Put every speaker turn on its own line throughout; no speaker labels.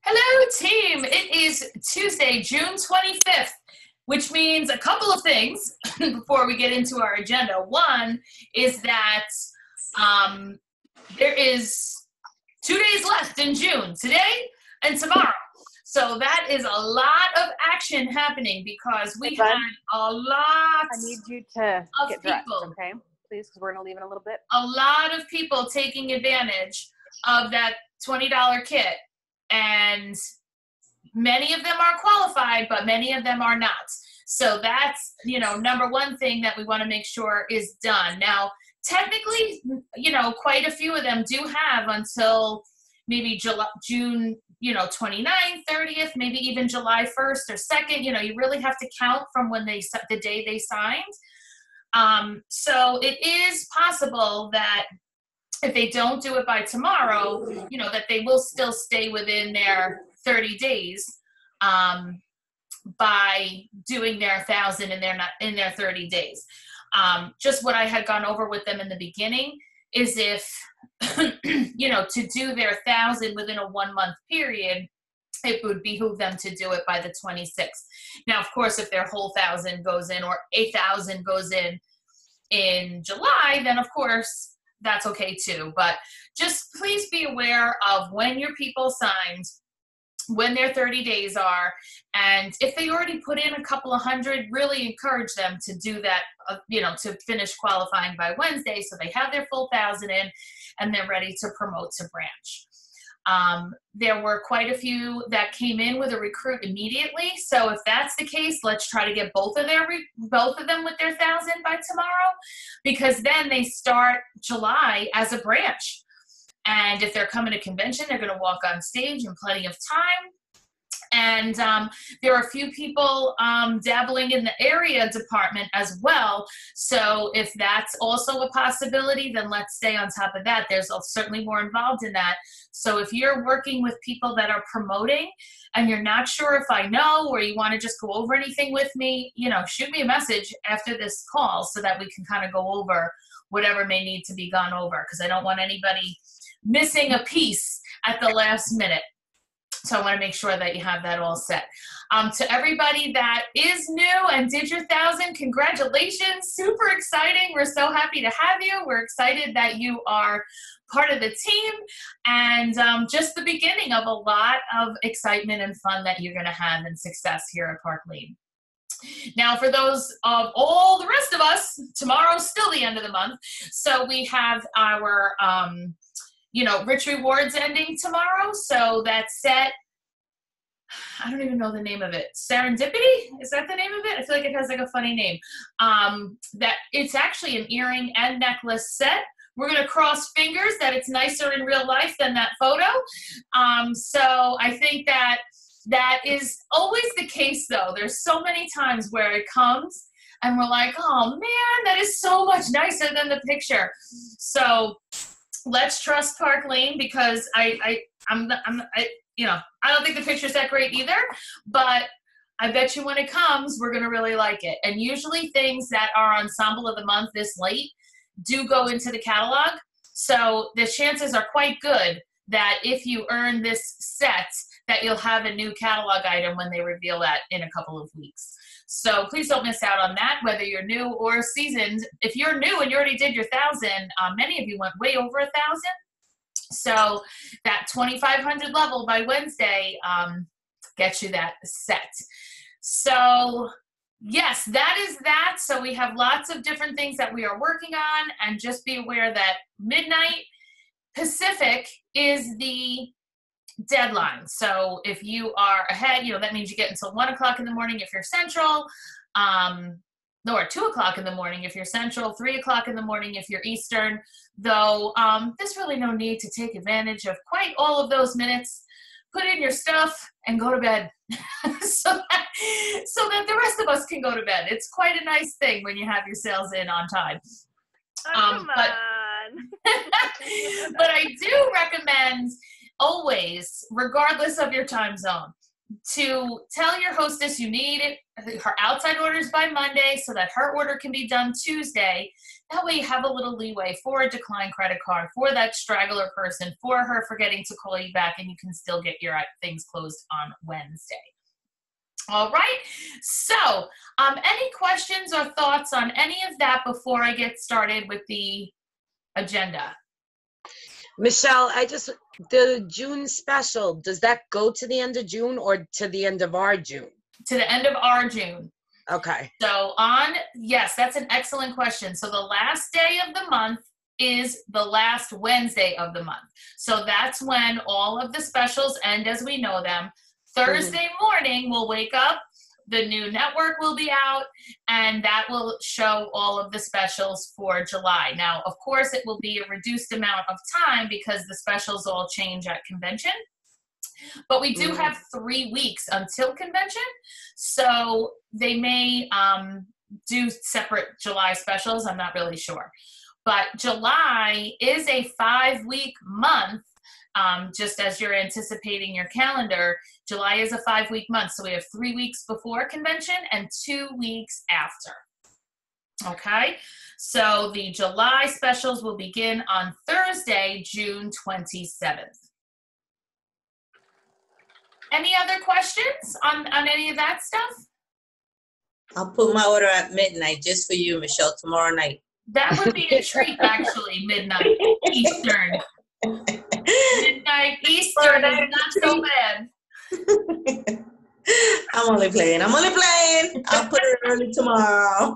Hello, team. It is Tuesday, June 25th, which means a couple of things before we get into our agenda. One is that there is 2 days left in June, today and tomorrow. So that is a lot of action happening because we had a lot
I need you to
of
get dressed,
people,
okay? Please, because we're going to leave in a little bit.
a lot of people taking advantage of that $20 kit. And many of them are qualified, but many of them are not. So that's, number one thing that we want to make sure is done. Now, technically, quite a few of them do have until maybe June, 29th, 30th, maybe even July 1st or 2nd. You really have to count from when the day they signed. So it is possible that if they don't do it by tomorrow, that they will still stay within their 30 days by doing their 1,000 in their 30 days. Just what I had gone over with them in the beginning is if, to do their 1,000 within a 1 month period, it would behoove them to do it by the 26th. Now, of course, if their whole 1,000 goes in or 8,000 goes in July, then of course, that's okay too. But just please be aware of when your people signed, when their 30 days are, and if they already put in a couple of hundred, really encourage them to do that, to finish qualifying by Wednesday so they have their full 1,000 in and they're ready to promote to branch. There were quite a few that came in with a recruit immediately. So if that's the case, let's try to get both of them with their 1,000 by tomorrow, because then they start July as a branch. And if they're coming to convention, they're going to walk on stage in plenty of time. And there are a few people dabbling in the area department as well. So if that's also a possibility, then let's stay on top of that. There's certainly more involved in that. So if you're working with people that are promoting and you're not sure if I know, or you want to just go over anything with me, shoot me a message after this call so that we can kind of go over whatever may need to be gone over, because I don't want anybody missing a piece at the last minute. So I want to make sure that you have that all set. To everybody that is new and did your 1,000, congratulations. Super exciting. We're so happy to have you. We're excited that you are part of the team, and just the beginning of a lot of excitement and fun that you're going to have and success here at Park Lane. Now, for those of all the rest of us, tomorrow's still the end of the month. So we have our Rich Rewards ending tomorrow. So that's set, I don't even know the name of it. Serendipity? Is that the name of it? I feel like it has like a funny name. That it's actually an earring and necklace set. We're going to cross fingers that it's nicer in real life than that photo. So I think that is always the case, though. There's so many times where it comes and we're like, oh man, that is so much nicer than the picture. So let's trust Park Lane, because I don't think the picture's that great either, but I bet you when it comes, we're going to really like it. And usually things that are ensemble of the month this late do go into the catalog. So the chances are quite good that if you earn this set, that you'll have a new catalog item when they reveal that in a couple of weeks. So please don't miss out on that, whether you're new or seasoned. If you're new and you already did your 1,000, many of you went way over 1,000. So that 2,500 level by Wednesday gets you that set. So yes, that is that. So we have lots of different things that we are working on, and just be aware that midnight Pacific is the deadline. So if you are ahead, that means you get until 1 o'clock in the morning if you're Central, or 2 o'clock in the morning if you're Central, 3 o'clock in the morning if you're Eastern, though there's really no need to take advantage of quite all of those minutes. Put in your stuff and go to bed so that the rest of us can go to bed. It's quite a nice thing when you have your sales in on time.
Come on.
But I do recommend always, regardless of your time zone, to tell your hostess you need her outside orders by Monday so that her order can be done Tuesday. That way you have a little leeway for a declined credit card, for that straggler person, for her forgetting to call you back, and you can still get your things closed on Wednesday. All right. So any questions or thoughts on any of that before I get started with the agenda?
Michelle, the June special, does that go to the end of June or to the end of our June?
To the end of our June.
Okay.
So yes, that's an excellent question. So the last day of the month is the last Wednesday of the month. So that's when all of the specials end as we know them. Thursday morning, we'll wake up, the new network will be out, and that will show all of the specials for July. Now, of course, it will be a reduced amount of time because the specials all change at convention. But we do have 3 weeks until convention, so they may do separate July specials. I'm not really sure. But July is a 5-week month. Just as you're anticipating your calendar, July is a 5-week month. So we have 3 weeks before convention and 2 weeks after. Okay, so the July specials will begin on Thursday, June 27th. Any other questions on any of that stuff?
I'll put my order at midnight just for you, Michelle, tomorrow night.
That would be a treat, actually, midnight Eastern. Midnight Eastern is not so bad.
I'm only playing. I'll put it early tomorrow.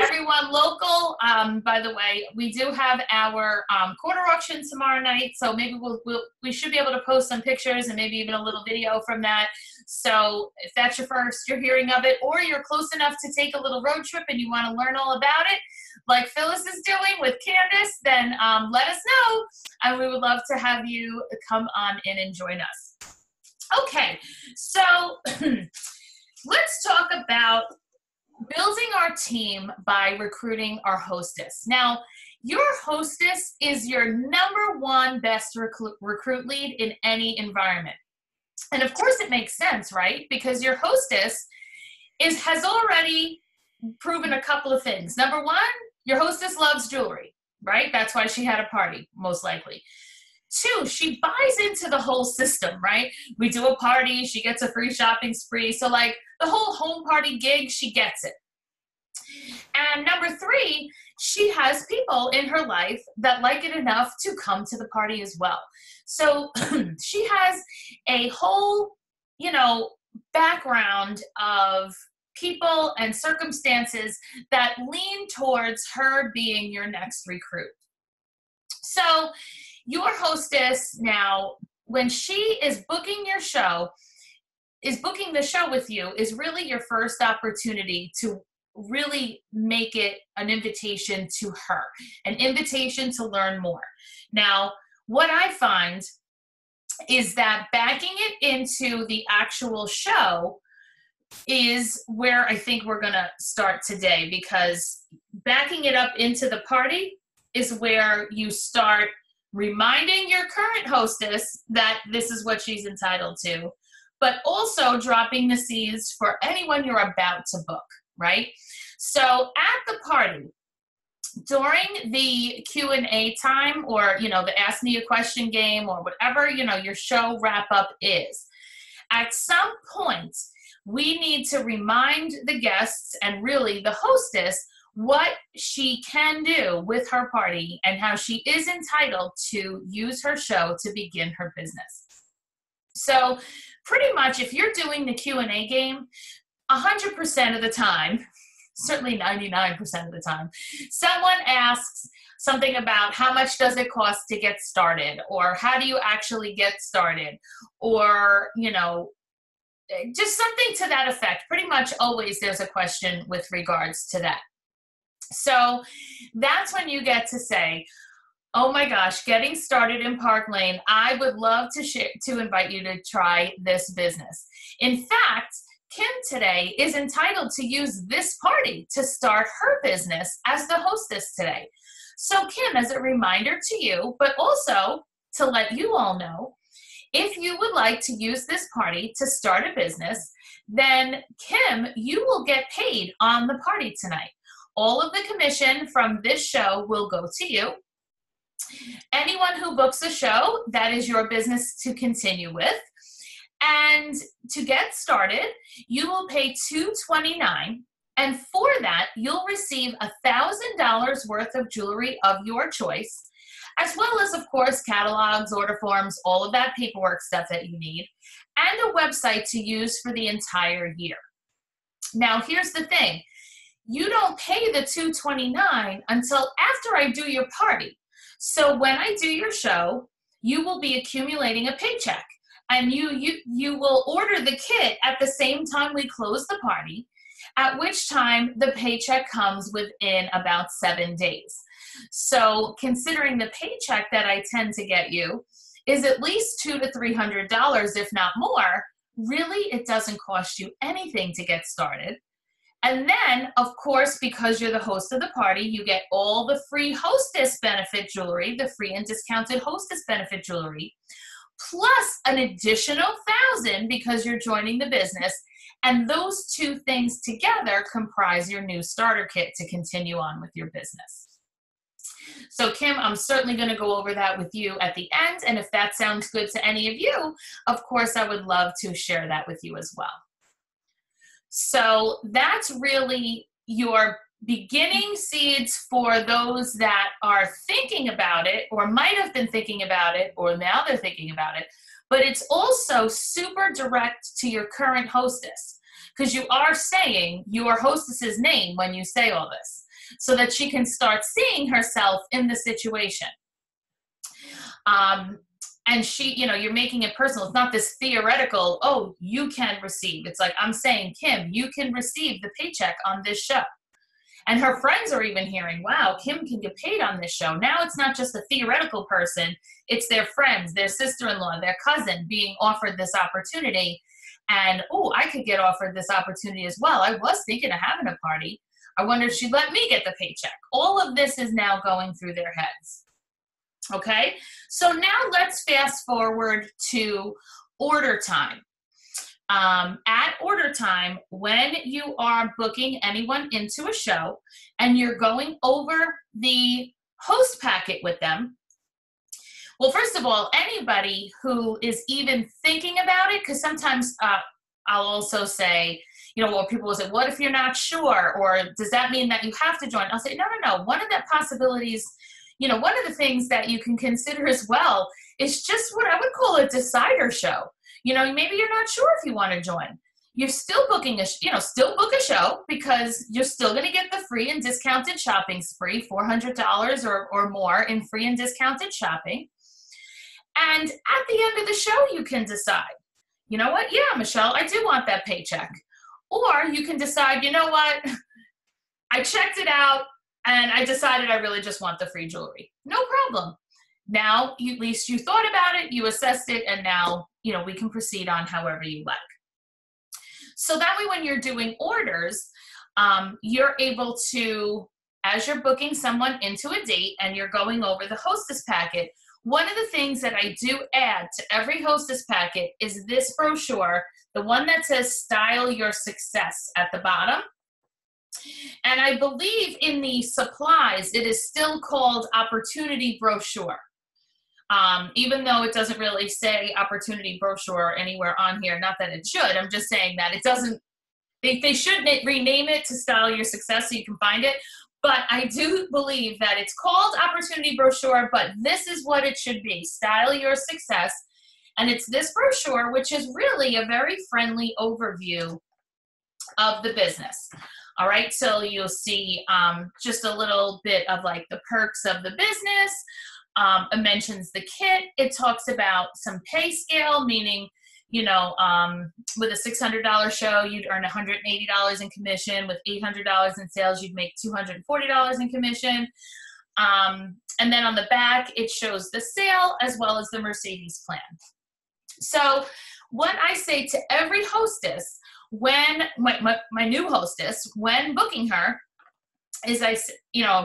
Everyone local, by the way, we do have our quarter auction tomorrow night, so maybe we should be able to post some pictures and maybe even a little video from that. So if that's you're hearing of it, or you're close enough to take a little road trip and you want to learn all about it, like Phyllis is doing with Candace, then let us know, and we would love to have you come on in and join us. Okay, so let's talk about building our team by recruiting our hostess. Now, your hostess is your #1 best recruit lead in any environment. And of course it makes sense, right? Because your hostess has already proven a couple of things. Number 1, your hostess loves jewelry, right? That's why she had a party, most likely. 2, she buys into the whole system, right? We do a party, she gets a free shopping spree. So like the whole home party gig, she gets it. And number 3, she has people in her life that like it enough to come to the party as well. So she has a whole, background of people and circumstances that lean towards her being your next recruit. So your hostess now, when she is booking your show, booking the show with you is really your first opportunity to really make it an invitation to her, an invitation to learn more. Now, what I find is that backing it into the actual show is where I think we're going to start today, because backing it up into the party is where you start reminding your current hostess that this is what she's entitled to, but also dropping the seeds for anyone you're about to book, right? So at the party, during the Q&A time, or, the Ask Me a Question game, or whatever, your show wrap up is, at some point, we need to remind the guests and really the hostess what she can do with her party and how she is entitled to use her show to begin her business. So pretty much if you're doing the Q&A game, 100% of the time, certainly 99% of the time, someone asks something about how much does it cost to get started, or how do you actually get started, or, just something to that effect. Pretty much always there's a question with regards to that. So that's when you get to say, oh my gosh, getting started in Park Lane, I would love to invite you to try this business. In fact, Kim today is entitled to use this party to start her business as the hostess today. So Kim, as a reminder to you, but also to let you all know, If you would like to use this party to start a business, then Kim, you will get paid on the party tonight. All of the commission from this show will go to you. Anyone who books a show, that is your business to continue with. And to get started, you will pay $229, and for that, you'll receive $1,000 worth of jewelry of your choice, as well as, of course, catalogs, order forms, all of that paperwork stuff that you need, and a website to use for the entire year. Now, here's the thing. You don't pay the $229 until after I do your party. So when I do your show, you will be accumulating a paycheck. And you will order the kit at the same time we close the party, at which time the paycheck comes within about 7 days. So considering the paycheck that I tend to get you is at least $200 to $300, if not more, really it doesn't cost you anything to get started. And then, of course, because you're the host of the party, you get all the free Hostess benefit jewelry, the free and discounted Hostess benefit jewelry, plus an additional $1,000 because you're joining the business. And those two things together comprise your new starter kit to continue on with your business. So Kim, I'm certainly going to go over that with you at the end. And if that sounds good to any of you, of course, I would love to share that with you as well. So that's really your beginning seeds for those that are thinking about it or might have been thinking about it or now they're thinking about it. But it's also super direct to your current hostess because you are saying your hostess's name when you say all this so that she can start seeing herself in the situation. And she, you know, you're making it personal. It's not this theoretical, oh, you can receive. It's like, I'm saying, Kim, you can receive the paycheck on this show. And her friends are even hearing, wow, Kim can get paid on this show. Now it's not just a theoretical person. It's their friends, their sister-in-law, their cousin being offered this opportunity. And, oh, I could get offered this opportunity as well. I was thinking of having a party. I wonder if she'd let me get the paycheck. All of this is now going through their heads. Okay, so now let's fast forward to order time. At order time, when you are booking anyone into a show and you're going over the host packet with them, well, first of all, anybody who is even thinking about it, because sometimes I'll also say, you know, or people will say, what if you're not sure? Or does that mean that you have to join? I'll say, no. One of the possibilities, you know, one of the things that you can consider as well is just what I would call a decider show. You know, maybe you're not sure if you want to join. You're still booking still book a show because you're still going to get the free and discounted shopping spree, $400 or more in free and discounted shopping. And at the end of the show, you can decide, you know what? Yeah, Michelle, I do want that paycheck. Or you can decide, you know what? I checked it out. And I decided I really just want the free jewelry. No problem. Now, at least you thought about it, you assessed it, and now, you know, we can proceed on however you like. So that way when you're doing orders, you're able to, as you're booking someone into a date and you're going over the hostess packet, one of the things that I do add to every hostess packet is this brochure, the one that says Style Your Success at the bottom. And I believe in the supplies, it is still called Opportunity Brochure. Even though it doesn't really say Opportunity Brochure anywhere on here, not that it should, I'm just saying that it doesn't, they should rename it to Style Your Success so you can find it. But I do believe that it's called Opportunity Brochure, but this is what it should be, Style Your Success. And it's this brochure, which is really a very friendly overview of the business. All right, so you'll see just a little bit of like the perks of the business. It mentions the kit. It talks about some pay scale, meaning, you know, with a $600 show, you'd earn $180 in commission. With $800 in sales, you'd make $240 in commission. And then on the back, it shows the sale as well as the Mercedes plan. So what I say to every hostess, when my new hostess, when booking her, is I've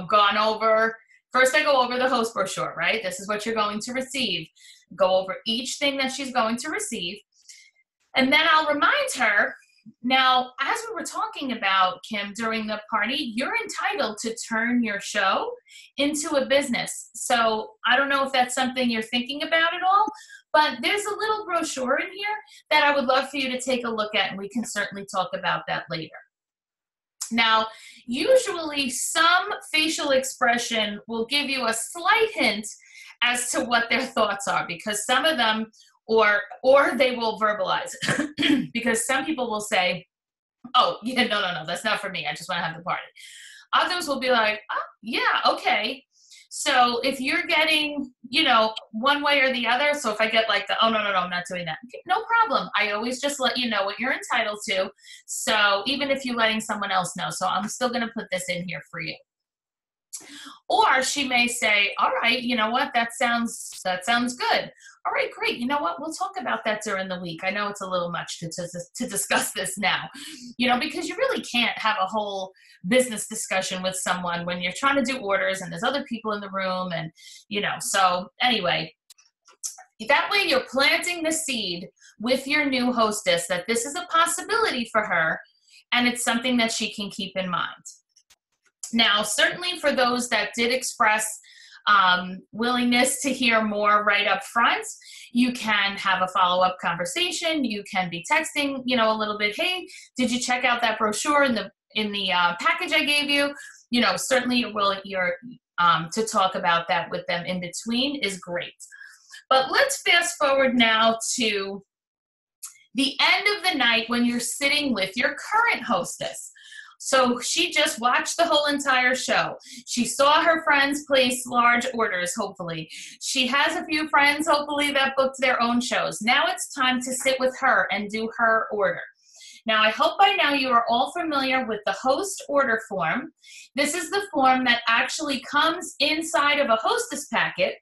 gone over, first I go over the host brochure, right? This is what you're going to receive. go over each thing that she's going to receive. And then I'll remind her, now, as we were talking about, Kim, during the party, you're entitled to turn your show into a business. So I don't know if that's something you're thinking about at all, but there's a little brochure in here that I would love for you to take a look at, and we can certainly talk about that later. Now, usually some facial expression will give you a slight hint as to what their thoughts are, because some of them, or they will verbalize it. Because some people will say, oh, yeah, no, that's not for me. I just want to have the party. Others will be like, oh, yeah, okay. So if you're getting, one way or the other, so if I get like oh, no, I'm not doing that. Okay, no problem. I always just let you know what you're entitled to. So even if you're letting someone else know, so I'm still going to put this in here for you. Or she may say, all right, you know what, that sounds good. All right, great. You know what, we'll talk about that during the week. I know it's a little much to discuss this now, because you really can't have a whole business discussion with someone when you're trying to do orders and there's other people in the room and, so anyway, that way you're planting the seed with your new hostess that this is a possibility for her and it's something that she can keep in mind. Now, certainly for those that did express willingness to hear more right up front, you can have a follow-up conversation. You can be texting, a little bit, hey, did you check out that brochure in the package I gave you? Certainly to talk about that with them in between is great. But let's fast forward now to the end of the night when you're sitting with your current hostess. So she just watched the whole entire show. She saw her friends place large orders, hopefully. She has a few friends, hopefully, that booked their own shows. Now it's time to sit with her and do her order. Now, I hope by now you are all familiar with the host order form. This is the form that actually comes inside of a hostess packet.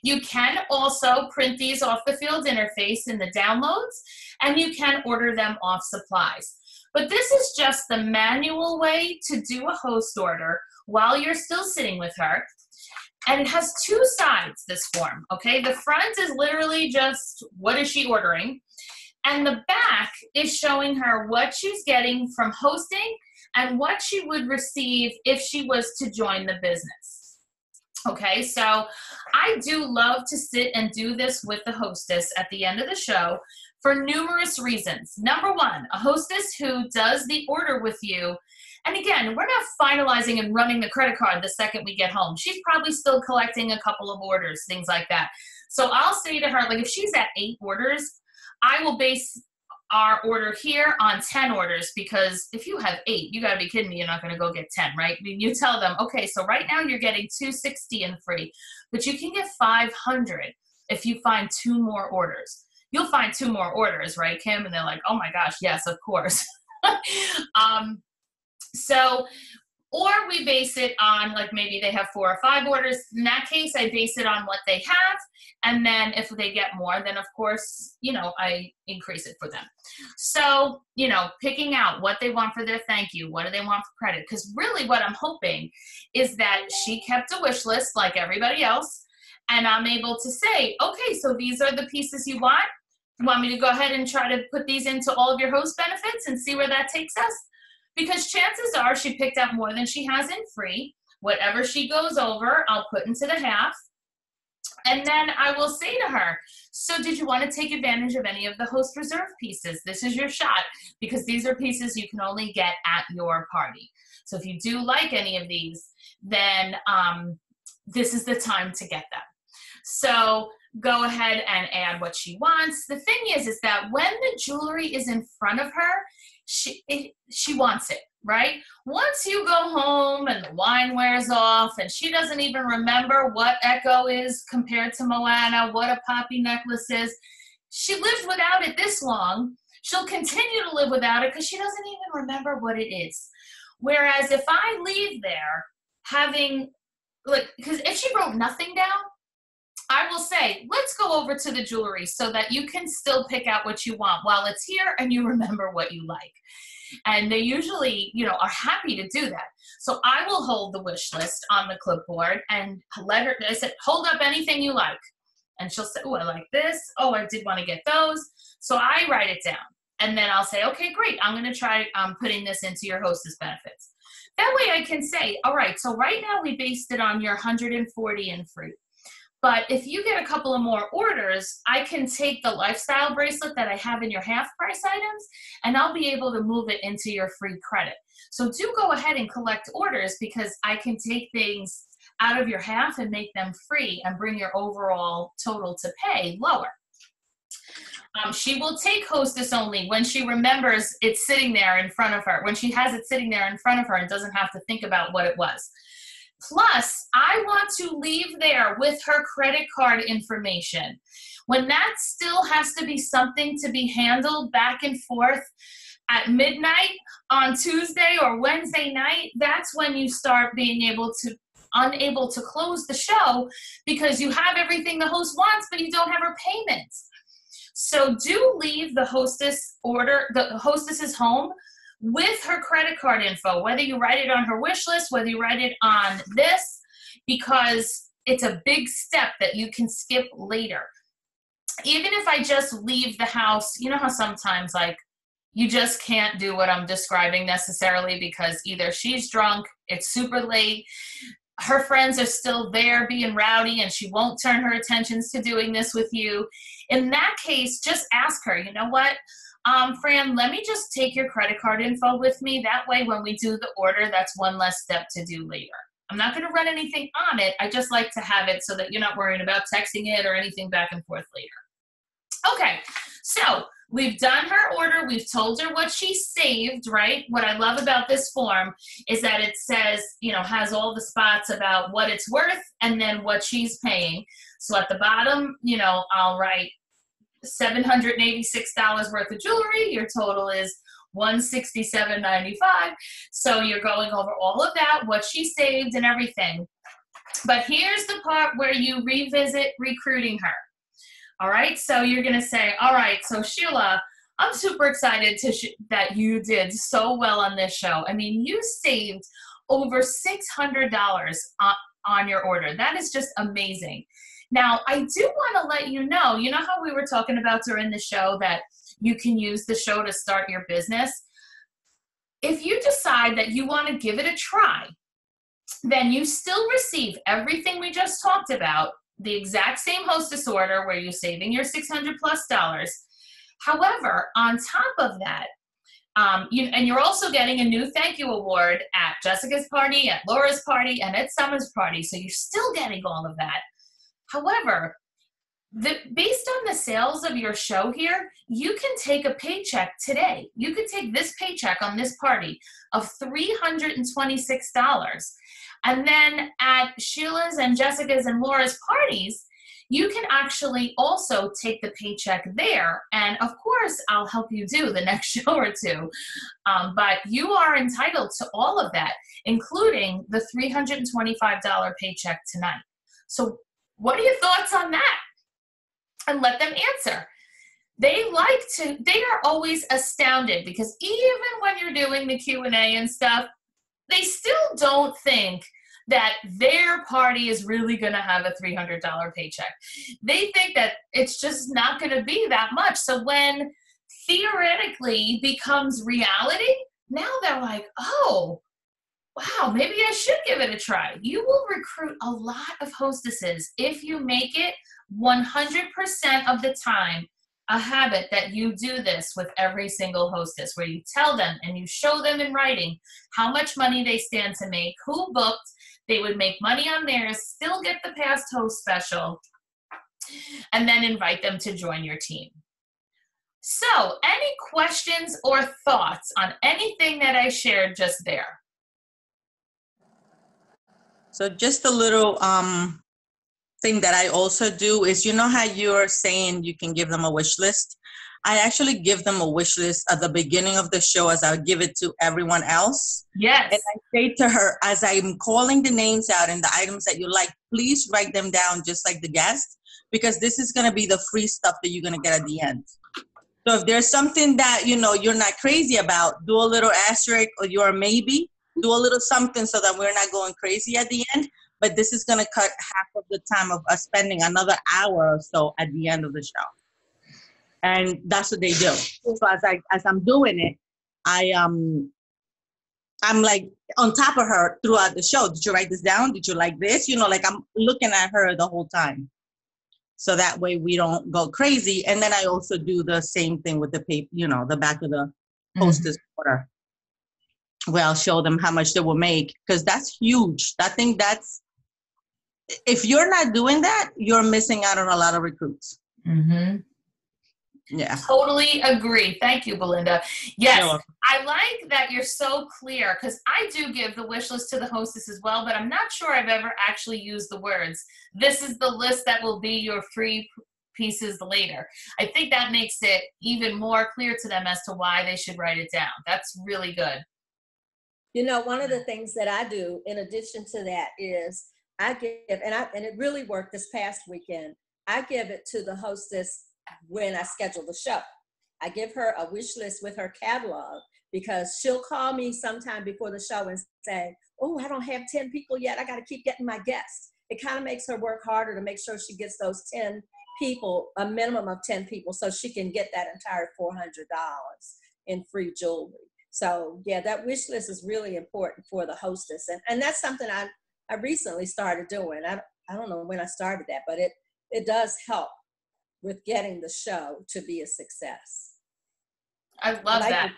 You can also print these off the field interface in the downloads, and you can order them off supplies. But this is just the manual way to do a host order while you're still sitting with her. And it has two sides, this form, okay? The front is literally just what is she ordering. And the back is showing her what she's getting from hosting and what she would receive if she was to join the business. Okay, so I do love to sit and do this with the hostess at the end of the show for numerous reasons. Number one, a hostess who does the order with you, and again, we're not finalizing and running the credit card the second we get home. She's probably still collecting a couple of orders, things like that. So I'll say to her, like if she's at 8 orders, I will base our order here on 10 orders, because if you have 8, you gotta be kidding me, you're not gonna go get 10, right? I mean, you tell them, okay, so right now you're getting $260 in free, but you can get $500 if you find 2 more orders. You'll find 2 more orders, right, Kim? And they're like, oh my gosh, yes, of course. Or we base it on, like maybe they have 4 or 5 orders. In that case, I base it on what they have. And then if they get more, then of course, I increase it for them. So, picking out what they want for their thank you, what do they want for credit? Because really what I'm hoping is that she kept a wish list like everybody else. And I'm able to say, okay, so these are the pieces you want. You want me to go ahead and try to put these into all of your host benefits and see where that takes us? Because chances are she picked up more than she has in free. Whatever she goes over, I'll put into the half. And then I will say to her, so did you want to take advantage of any of the host reserve pieces? This is your shot, because these are pieces you can only get at your party. So if you do like any of these, then this is the time to get them. So go ahead and add what she wants. The thing is that when the jewelry is in front of her, she wants it, right? Once you go home and the wine wears off and she doesn't even remember what Echo is compared to Moana, what a poppy necklace is, she lived without it this long. She'll continue to live without it because she doesn't even remember what it is. Whereas if I leave there having, because if she wrote nothing down, I will say, let's go over to the jewelry so that you can still pick out what you want while it's here and you remember what you like. And they usually, are happy to do that. So I will hold the wish list on the clipboard and I said, hold up anything you like. And she'll say, oh, I like this. Oh, I did want to get those. So I write it down. And then I'll say, okay, great. I'm going to try putting this into your hostess benefits. That way I can say, all right, so right now we based it on your 140 in free. But if you get a couple of more orders, I can take the lifestyle bracelet that I have in your half price items, and I'll be able to move it into your free credit. So do go ahead and collect orders, because I can take things out of your half and make them free and bring your overall total to pay lower. She will take Hostess only when she remembers it's sitting there in front of her, when she has it sitting there in front of her and doesn't have to think about what it was. Plus, I want to leave there with her credit card information. When that still has to be something to be handled back and forth at midnight on Tuesday or Wednesday night, that's when you start being unable to close the show, because you have everything the host wants, but you don't have her payments. So do leave the hostess's home with her credit card info, whether you write it on her wish list, whether you write it on this, because it's a big step that you can skip later. Even if I just leave the house, you know how sometimes like you just can't do what I'm describing necessarily, because either she's drunk, it's super late, her friends are still there being rowdy, and she won't turn her attentions to doing this with you. In that case, just ask her, you know what, Fran, let me just take your credit card info with me. That way, when we do the order, that's one less step to do later. I'm not going to run anything on it. I just like to have it so that you're not worrying about texting it or anything back and forth later. Okay, so we've done her order. We've told her what she saved, right? What I love about this form is that it says, you know, has all the spots about what it's worth and then what she's paying. So at the bottom, you know, I'll write $786 worth of jewelry. Your total is $167.95. So you're going over all of that, what she saved and everything. But here's the part where you revisit recruiting her. All right, so you're going to say, all right, so Sheila, I'm super excited that you did so well on this show. I mean, you saved over $600 on your order. That is just amazing. Now, I do want to let you know how we were talking about during the show that you can use the show to start your business? If you decide that you want to give it a try, then you still receive everything we just talked about, the exact same hostess order where you're saving your $600+ dollars. However, on top of that, and you're also getting a new thank you award at Jessica's party, at Laura's party, and at Summer's party. So you're still getting all of that. However, based on the sales of your show here, you can take a paycheck today. You could take this paycheck on this party of $326. And then at Sheila's and Jessica's and Laura's parties, you can actually also take the paycheck there. And of course, I'll help you do the next show or two. But you are entitled to all of that, including the $325 paycheck tonight. So what are your thoughts on that? And let them answer. They are always astounded, because even when you're doing the Q&A and stuff, they still don't think that their party is really going to have a $300 paycheck. They think that it's just not going to be that much. So when theoretically becomes reality, now they're like, oh, wow, maybe I should give it a try. You will recruit a lot of hostesses if you make it 100% of the time a habit that you do this with every single hostess, where you tell them and you show them in writing how much money they stand to make, who booked, they would make money on theirs, still get the past host special, and then invite them to join your team. So, any questions or thoughts on anything that I shared just there?
So just a little thing that I also do is, you know how you're saying you can give them a wish list? I actually give them a wish list at the beginning of the show, as I would give it to everyone else.
Yes.
And I say to her, as I'm calling the names out and the items that you like, please write them down just like the guest, because this is going to be the free stuff that you're going to get at the end. So if there's something that, you know, you're not crazy about, do a little asterisk, or you're a maybe, do a little something so that we're not going crazy at the end. but this is going to cut half of the time of us spending another hour or so at the end of the show. And that's what they do. So as I'm doing it, I'm like on top of her throughout the show. Did you write this down? Did you like this? You know, like I'm looking at her the whole time. So that way we don't go crazy. And then I also do the same thing with the paper, you know, the back of the Hostess order, where I'll show them how much they will make, because that's huge. I think that's, if you're not doing that, you're missing out on a lot of recruits. Yeah.
Totally agree. Thank you, Belinda. Yes, I like that you're so clear, because I do give the wish list to the hostess as well, but I'm not sure I've ever actually used the words, this is the list that will be your free pieces later. I think that makes it even more clear to them as to why they should write it down. That's really good.
You know, one of the things that I do in addition to that is I give, and it really worked this past weekend, I give it to the hostess when I schedule the show. I give her a wish list with her catalog, because she'll call me sometime before the show and say, oh, I don't have 10 people yet. I got to keep getting my guests. It kind of makes her work harder to make sure she gets those 10 people, a minimum of 10 people, so she can get that entire $400 in free jewelry. So yeah, that wish list is really important for the hostess. And that's something I recently started doing. I don't know when I started that, but it does help with getting the show to be a success.
I love that.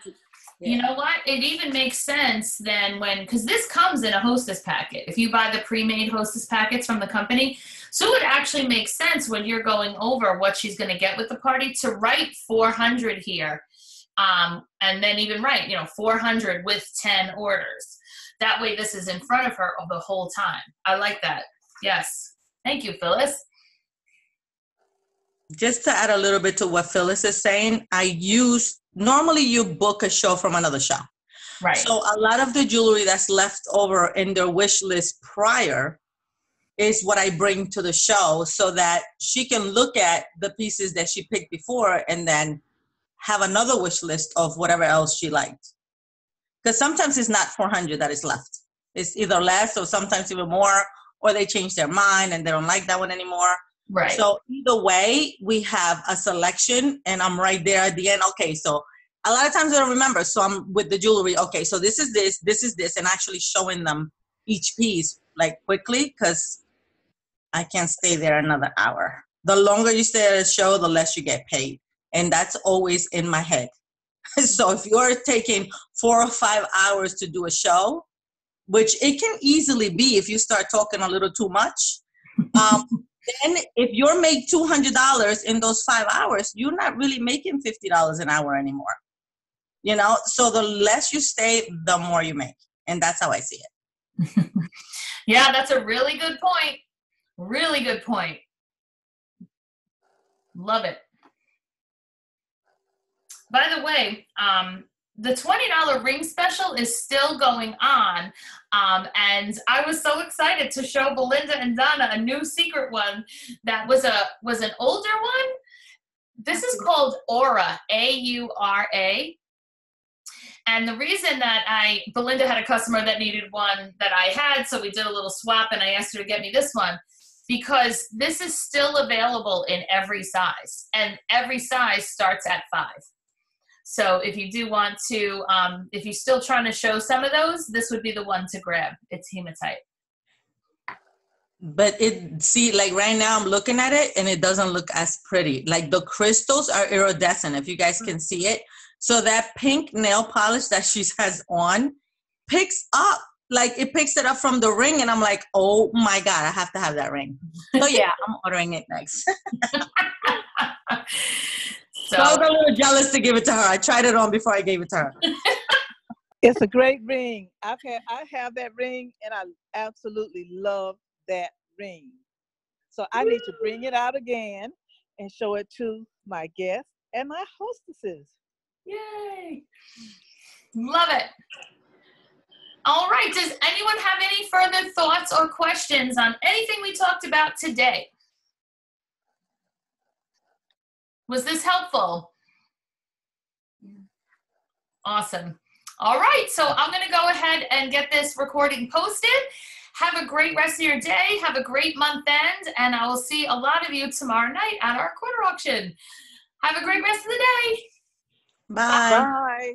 You know what? It even makes sense then because this comes in a hostess packet. If you buy the pre-made hostess packets from the company, so it actually makes sense when you're going over what she's going to get with the party to write 400 here. And then even write, 400 with 10 orders. That way this is in front of her the whole time. I like that. Yes. Thank you, Phyllis.
Just to add a little bit to what Phyllis is saying, normally you book a show from another show.
Right.
So a lot of the jewelry that's left over in their wish list prior is what I bring to the show, so that she can look at the pieces that she picked before and then have another wish list of whatever else she liked. Because sometimes it's not 400 that is left. It's either less or sometimes even more, or they change their mind and they don't like that one anymore.
Right.
So either way, we have a selection, and I'm right there at the end. Okay, so a lot of times I don't remember. So I'm with the jewelry. Okay, so this is this, and actually showing them each piece like quickly, because I can't stay there another hour. The longer you stay at a show, the less you get paid. And that's always in my head. So if you're taking 4 or 5 hours to do a show, which it can easily be if you start talking a little too much, then if you're make $200 in those 5 hours, you're not really making $50 an hour anymore. So the less you stay, the more you make. And that's how I see it.
Yeah, that's a really good point. Really good point. Love it. By the way, the $20 ring special is still going on. And I was so excited to show Belinda and Donna a new secret one that was an older one. This is called Aura, A-U-R-A. And the reason that Belinda had a customer that needed one that I had, so we did a little swap and I asked her to get me this one, because this is still available in every size, and every size starts at 5. So if you do want to, if you're still trying to show some of those, this would be the one to grab. It's hematite.
But like right now I'm looking at it and it doesn't look as pretty. Like the crystals are iridescent, if you guys can see it. So that pink nail polish that she has on picks up, like it picks it up from the ring, and I'm like, oh my God, I have to have that ring. So yeah, I'm ordering it next. So I was a little jealous to give it to her. I tried it on before I gave it to her.
It's a great ring. I have that ring, and I absolutely love that ring. So I need to bring it out again and show it to my guests and my hostesses.
Yay! Love it. All right. Does anyone have any further thoughts or questions on anything we talked about today? Was this helpful? Awesome. All right. So I'm going to go ahead and get this recording posted. Have a great rest of your day. Have a great month end. And I will see a lot of you tomorrow night at our quarter auction. Have a great rest of the day.
Bye.
Bye.